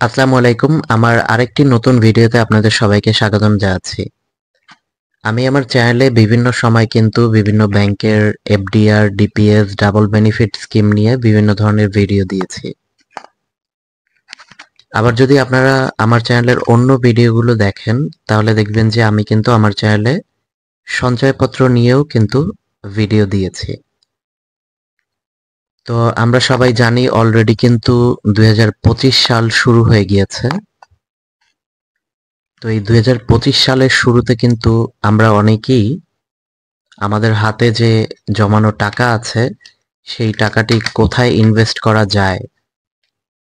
আসসালামু আলাইকুম। আমার আরেকটি নতুন ভিডিওতে আপনাদের সবাইকে স্বাগতম জানাচ্ছি। আমি আমার চ্যানেলে বিভিন্ন সময় কিন্তু বিভিন্ন ব্যাংকের FDR, DPS, double benefit scheme নিয়ে বিভিন্ন ধরনের ভিডিও দিয়েছি। আবার যদি আপনারা আমার চ্যানেলের অন্য ভিডিওগুলো দেখেন তাহলে দেখবেন যে আমি কিন্তু আমার চ্যানেলে সঞ্চয়পত্র নিয়েও কিন্তু ভিডিও দিয়েছি। তো আমরা সবাই জানি অলরেডি কিন্তু 2025 সাল শুরু হয়ে গিয়েছে। তো এই 2025 সালের শুরুতে কিন্তু আমরা অনেকেই আমাদের হাতে যে জমানো টাকা আছে সেই টাকাটি কোথায় ইনভেস্ট করা যায়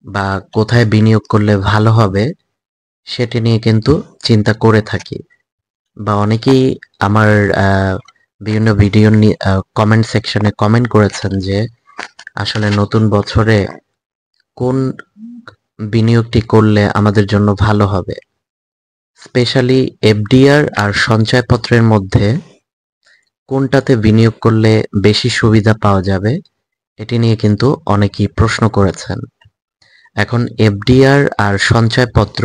বা কোথায় বিনিয়োগ করলে ভালো হবে সেটি নিয়ে কিন্তু চিন্তা করে থাকি। বা অনেকেই আমার বিভিন্ন ভিডিও কমেন্ট সেকশনে কমেন্ট করেছেন যে আসলে নতুন বছরে কোন বিনিয়োগটি করলে আমাদের জন্য ভালো হবে, স্পেশালি এফডিআর আর সঞ্চয়পত্রের মধ্যে কোনটাতে বিনিয়োগ করলে বেশি সুবিধা পাওয়া যাবে এটি নিয়ে কিন্তু অনেকেই প্রশ্ন করেছেন। এখন এফডিআর আর সঞ্চয়পত্র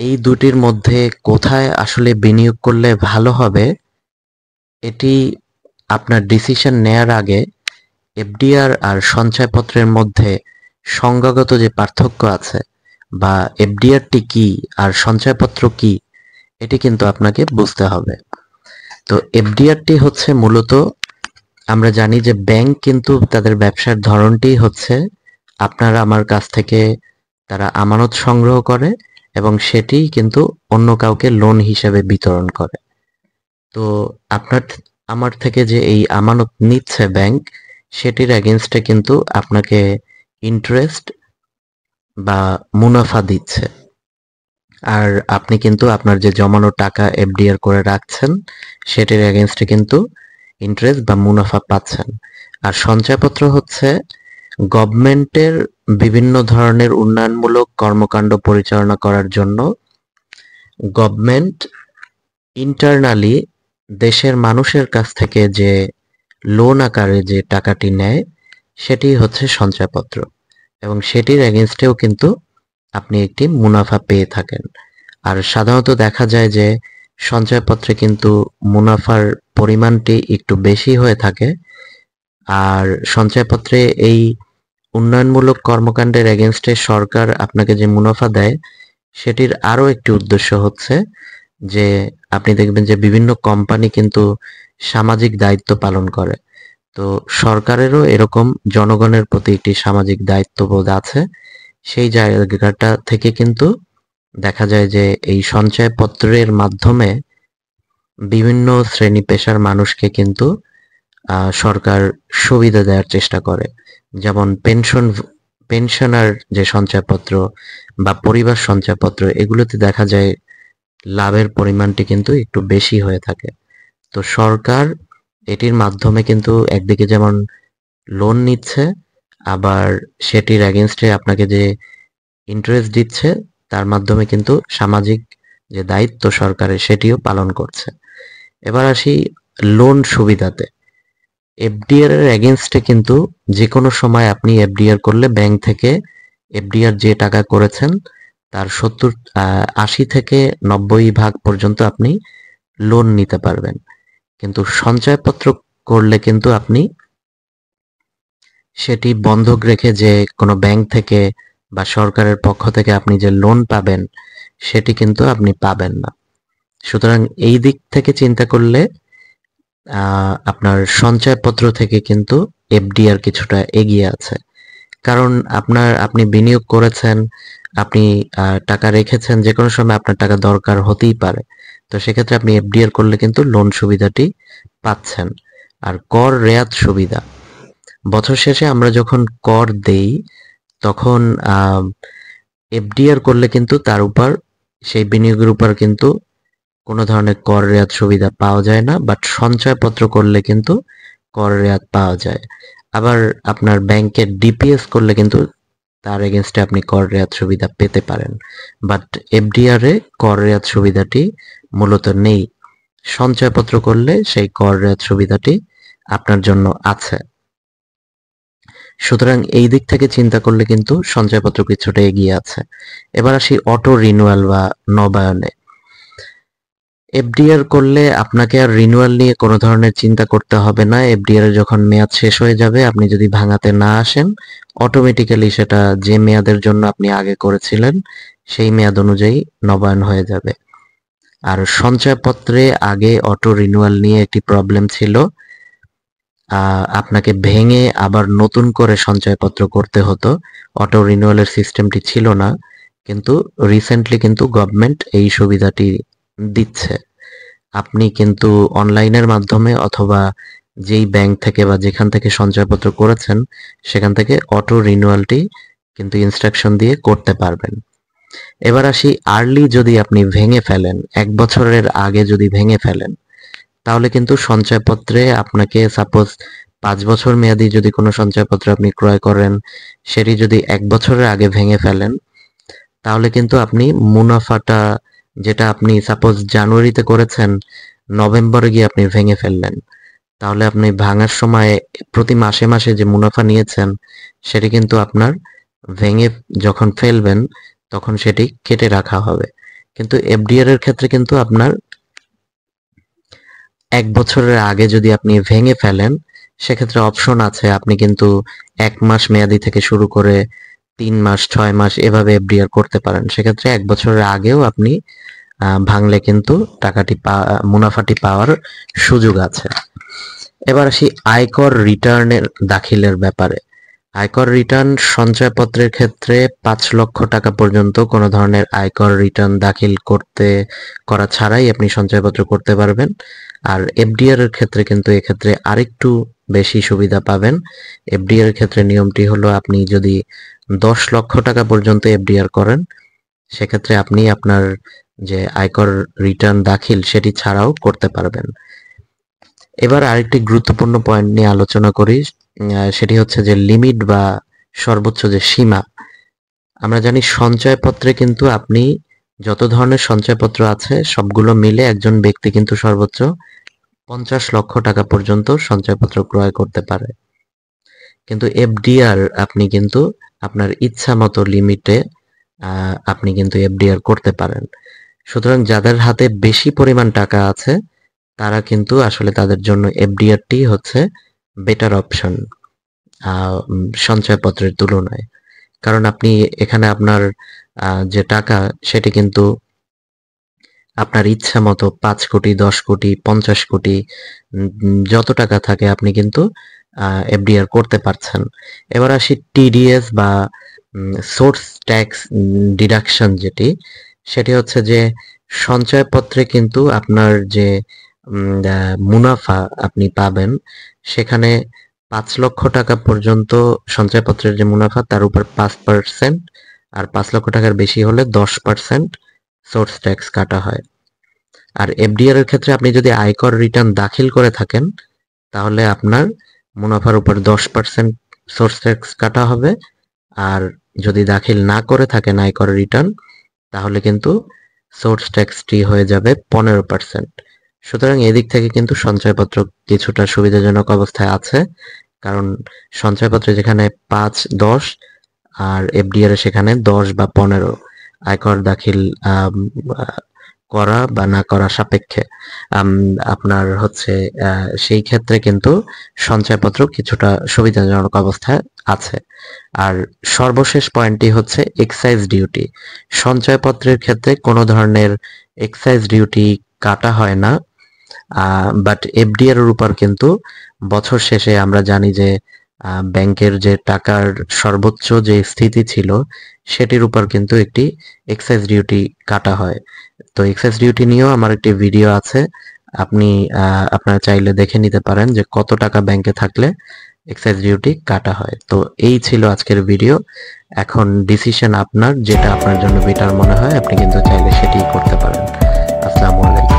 এই দুটির মধ্যে কোথায় আসলে বিনিয়োগ করলে ভালো হবে এটি আপনার ডিসিশন নেয়ার আগে এফডিআর আর সঞ্চয়পত্রের মধ্যে সংজ্ঞাগত যে পার্থক্য আছে বা এফডিআরটি কি আর সঞ্চয়পত্র কি এটি কিন্তু আপনাকে বুঝতে হবে। তো এফডিআরটি হচ্ছে মূলত আমরা জানি যে ব্যাংক কিন্তু তাদের ব্যবসার ধরনটি হচ্ছে আপনার আমার কাছ থেকে তারা আমানত সংগ্রহ করে এবং সেটি কিন্তু অন্য কাউকে লোন হিসেবে বিতরণ করে। তো আপনার আমার থেকে যে এই আমানত নিচ্ছে ব্যাংক সেটির এগেনস্টে কিন্তু আপনাকে ইন্টারেস্ট বা মুনাফা দিচ্ছে। আর আপনি কিন্তু আপনার যে জমানো টাকা এফডিআর করে রাখছেন সেটির এগেনস্টে কিন্তু ইন্টারেস্ট বা মুনাফা পাচ্ছেন। আর সঞ্চয়পত্র হচ্ছে গভর্নমেন্টের বিভিন্ন ধরনের উন্নয়নমূলক কর্মকাণ্ড পরিচালনা করার জন্য গভর্নমেন্ট ইন্টারনালি দেশের মানুষের কাছ থেকে যে লোন আকারে যে টাকাটি নেয় সেটি হচ্ছে সঞ্চয়পত্র এবং সেটির এগেনস্টেও কিন্তু আপনি একটি মুনাফা পেয়ে থাকেন। আর সাধারণত দেখা যায় যে সঞ্চয়পত্রে কিন্তু মুনাফার পরিমাণটি একটু বেশি হয়ে থাকে। আর সঞ্চয়পত্রে এই উন্নয়নমূলক কর্মকাণ্ডের এগেনস্টে সরকার আপনাকে যে মুনাফা দেয় সেটির আরও একটি উদ্দেশ্য হচ্ছে যে আপনি দেখবেন যে বিভিন্ন কোম্পানি কিন্তু সামাজিক দায়িত্ব পালন করে। তো সরকারেরও এরকম জনগণের প্রতি একটি সামাজিক দায়িত্ববোধ আছে। সেই জায়গাটা থেকে কিন্তু দেখা যায় যে এই সঞ্চয়পত্রের মাধ্যমে বিভিন্ন শ্রেণী পেশার মানুষকে কিন্তু সরকার সুবিধা দেওয়ার চেষ্টা করে। যেমন পেনশনার যে সঞ্চয়পত্র বা পরিবার সঞ্চয়পত্র এগুলোতে দেখা যায় লাভের পরিমাণটি কিন্তু একটু বেশি হয়ে থাকে। তো সরকার এটির মাধ্যমে কিন্তু একদিকে যেমন লোন নিচ্ছে আবার সেটির এগেনস্টে আপনাকে যে ইন্টারেস্ট দিচ্ছে তার মাধ্যমে কিন্তু সামাজিক যে দায়িত্ব সরকারের সেটিও পালন করছে। এবার আসি লোন সুবিধাতে। এফডিআর এর এগেনস্টে কিন্তু যে কোনো সময় আপনি এফডিআর করলে ব্যাংক থেকে এফডিআর যে টাকা করেছেন তার 80 থেকে 90% পর্যন্ত আপনি লোন নিতে পারবেন। কিন্তু সঞ্চয়পত্র করলে কিন্তু আপনি সেটি বন্ধক রেখে যে কোনো ব্যাংক থেকে বা সরকারের পক্ষ থেকে আপনি যে লোন পাবেন সেটি কিন্তু আপনি পাবেন না। সুতরাং এই দিক থেকে চিন্তা করলে আপনার সঞ্চয়পত্র থেকে কিন্তু এফডিআর কিছুটা এগিয়ে আছে। কারণ আপনি বিনিয়োগ করেছেন, আপনি টাকা রেখেছেন, যে কোনো সময় আপনার টাকা দরকার হতেই পারে। তো সেক্ষেত্রে আপনি এফডিআর করলে কিন্তু লোন সুবিধাটি পাচ্ছেন। আর কর রেয়াত সুবিধা, বছর শেষে আমরা যখন কর দেই তখন এফডিআর করলে কিন্তু তার উপর সেই বিনিয়োগের উপর কিন্তু কোনো ধরনের কর রেয়াত সুবিধা পাওয়া যায় না, বাট সঞ্চয়পত্র করলে কিন্তু কর রেয়াত পাওয়া যায়। আবার আপনার ব্যাংকের ডিপিএস করলে কিন্তু তার এগেনস্টে আপনি কর রেয়াত সুবিধা পেতে পারেন, বাট এফডিআর এ কর রেয়াত সুবিধাটি মূলত নেই। সঞ্চয়পত্র করলে সেই কর রেয়াত সুবিধাটি আপনার জন্য আছে। সুতরাং এই দিক থেকে চিন্তা করলে কিন্তু সঞ্চয়পত্র কিছুটা এগিয়ে আছে। এবার আসি অটো রিনিউয়াল বা নবায়নে। এফডিআর করলে আপনাকে আর রিনিউয়াল নিয়ে কোনো ধরনের চিন্তা করতে হবে না। এফডিআর এর যখন মেয়াদ শেষ হয়ে যাবে, আপনি যদি ভাঙাতে না আসেন, অটোমেটিক্যালি সেটা যে মেয়াদের জন্য আপনি আগে করেছিলেন সেই মেয়াদ অনুযায়ী নবায়ন হয়ে যাবে। আর সঞ্চয়পত্রে আগে অটো রিনিউয়াল নিয়ে একটি প্রবলেম ছিল, আপনাকে ভেঙে আবার নতুন করে সঞ্চয়পত্র করতে হতো। অটো রিনিউয়ালের সিস্টেমটি ছিল না, কিন্তু রিসেন্টলি কিন্তু গভর্নমেন্ট এই সুবিধাটি দিচ্ছে। আপনি কিন্তু অনলাইনের মাধ্যমে অথবা যেই ব্যাংক থেকে বা যেখান থেকে সঞ্চয়পত্র করেছেন সেখান থেকে অটো রিনিউয়ালটি কিন্তু ইনস্ট্রাকশন দিয়ে করতে পারবেন। এবার আসি, আর্লি যদি আপনি ভেঙে ফেলেন, 1 বছরের আগে যদি ভেঙে ফেলেন, তাহলে কিন্তু সঞ্চয়পত্রে আপনাকে সাপোজ 5 বছর মেয়াদি যদি কোনো সঞ্চয়পত্র আপনি ক্রয় করেন, সেটি যদি 1 বছরের আগে ভেঙে ফেলেন, তাহলে কিন্তু আপনি মুনাফাটা, যেটা আপনি সাপোজ জানুয়ারিতে করেছেন, নভেম্বরে গিয়ে আপনি ভেঙে ফেললেন, তাহলে আপনি ভাঙার সময় প্রতি মাসে মাসে যে মুনাফা নিয়েছেন সেটি কিন্তু আপনার ভেঙে যখন ফেলবেন তখন সেটি কেটে রাখা হবে। কিন্তু এফডিআর এর ক্ষেত্রে কিন্তু আপনার 1 বছরের আগে যদি আপনি ভেঙে ফেলেন, সেক্ষেত্রে অপশন আছে, আপনি কিন্তু 1 মাস মেয়াদি থেকে শুরু করে 3 মাস, 6 মাস এভাবে এফডিআর করতে পারেন। সেক্ষেত্রে 1 বছরের আগেও আপনি ভাঙলে কিন্তু টাকাটি মুনাফাটি পাওয়ার সুযোগ আছে। এবার আসি আয়কর রিটার্নের দাখিলের ব্যাপারে। আয়কর রিটার্ন সঞ্চয়পত্রের ক্ষেত্রে 5 লক্ষ টাকা পর্যন্ত কোনো ধরনের আয়কর রিটার্ন দাখিল করা ছাড়াই আপনি সঞ্চয়পত্র করতে পারবেন। আর এফডিআর এর ক্ষেত্রে কিন্তু এক্ষেত্রে আরেকটু বেশি সুবিধা পাবেন। এফডিআর এর ক্ষেত্রে নিয়মটি হলো, আপনি যদি 10 লক্ষ টাকা পর্যন্ত এফডিআর করেন, সেক্ষেত্রে আপনি আপনার যে আয়কর রিটার্ন দাখিল সেটি ছাড়াও করতে পারবেন। এবার আরেকটি গুরুত্বপূর্ণ পয়েন্ট নিয়ে আলোচনা করি, সেটি হচ্ছে যে লিমিট বা সর্বোচ্চ যে সীমা। আমরা জানি সঞ্চয়পত্রে কিন্তু আপনি যত ধরনের সঞ্চয়পত্র আছে সবগুলো মিলে একজন ব্যক্তি কিন্তু সর্বোচ্চ 50 লক্ষ টাকা পর্যন্ত সঞ্চয়পত্র ক্রয় করতে পারে। কিন্তু এফডিআর আপনি কিন্তু আপনার ইচ্ছা মতো লিমিটে আপনি কিন্তু এফডিআর করতে পারেন। সুতরাং যাদের হাতে বেশি পরিমাণ টাকা আছে তারা কিন্তু আসলে তাদের জন্য এফডিআরটি হচ্ছে বেটার অপশন সঞ্চয়পত্রের তুলনায়। কারণ আপনি এখানে আপনার যে টাকা সেটি কিন্তু আপনার ইচ্ছা মতো 5 কোটি, 10 কোটি, 50 কোটি যত টাকা থাকে আপনি কিন্তু এফডিআর করতে পারছেন। এবার আসি টিডিএস বা সোর্স ট্যাক্স ডিডাকশন, সেটি হচ্ছে যে সঞ্চয়পত্রে কিন্তু আপনার যে মুনাফা আপনি পাবেন, সেখানে 5 লক্ষ টাকা পর্যন্ত সঞ্চয়পত্রের যে মুনাফা তার উপর 5%, আর 5 লক্ষ টাকার বেশি হলে 10% সোর্স ট্যাক্স কাটা হয়। আর এফডিআর এর ক্ষেত্রে আপনি যদি আয়কর রিটার্ন দাখিল করে থাকেন, তাহলে আপনার মুনাফার উপর 10% সোর্স ট্যাক্স কাটা হবে। আর যদি দাখিল না করে থাকেন আয়কর রিটার্ন, তাহলে কিন্তু সোর্স ট্যাক্সটি হয়ে যাবে 15%। সুতরাং এদিক থেকে কিন্তু সঞ্চয়পত্র কিছুটা সুবিধাজনক অবস্থায় আছে, কারণ সঞ্চয়পত্রে যেখানে 5, 10 আর এফডিআর সেখানে 10 বা 15 আয়কর দাখিল করা বা না করা সাপেক্ষে আপনার হচ্ছে সেই ক্ষেত্রে কিন্তু সঞ্চয়পত্র কিছুটা সুবিধাজনক অবস্থায় আছে। আর সর্বশেষ পয়েন্টটি হচ্ছে এক্সাইজ ডিউটি। সঞ্চয়পত্রের ক্ষেত্রে কোনো ধরনের এক্সাইজ ডিউটি কাটা হয় না, বাট এফডিআর এর উপর কিন্তু বছর শেষে আমরা জানি যে ব্যাংকের যে টাকার সর্বোচ্চ যে স্থিতি ছিল সেটির উপর কিন্তু একটি এক্সাইজ ডিউটি কাটা হয়। তো এক্সাইজ ডিউটি নিয়েও আমার একটি ভিডিও আছে, আপনি আপনারা চাইলে দেখে নিতে পারেন যে কত টাকা ব্যাংকে থাকলে এক্সাইজ ডিউটি কাটা হয়। তো এই ছিল আজকের ভিডিও। এখন ডিসিশন আপনার, যেটা আপনার জন্য বেটার মনে হয় আপনি কিন্তু চাইলে সেটিই করতে পারেন। আসসালামু আলাইকুম।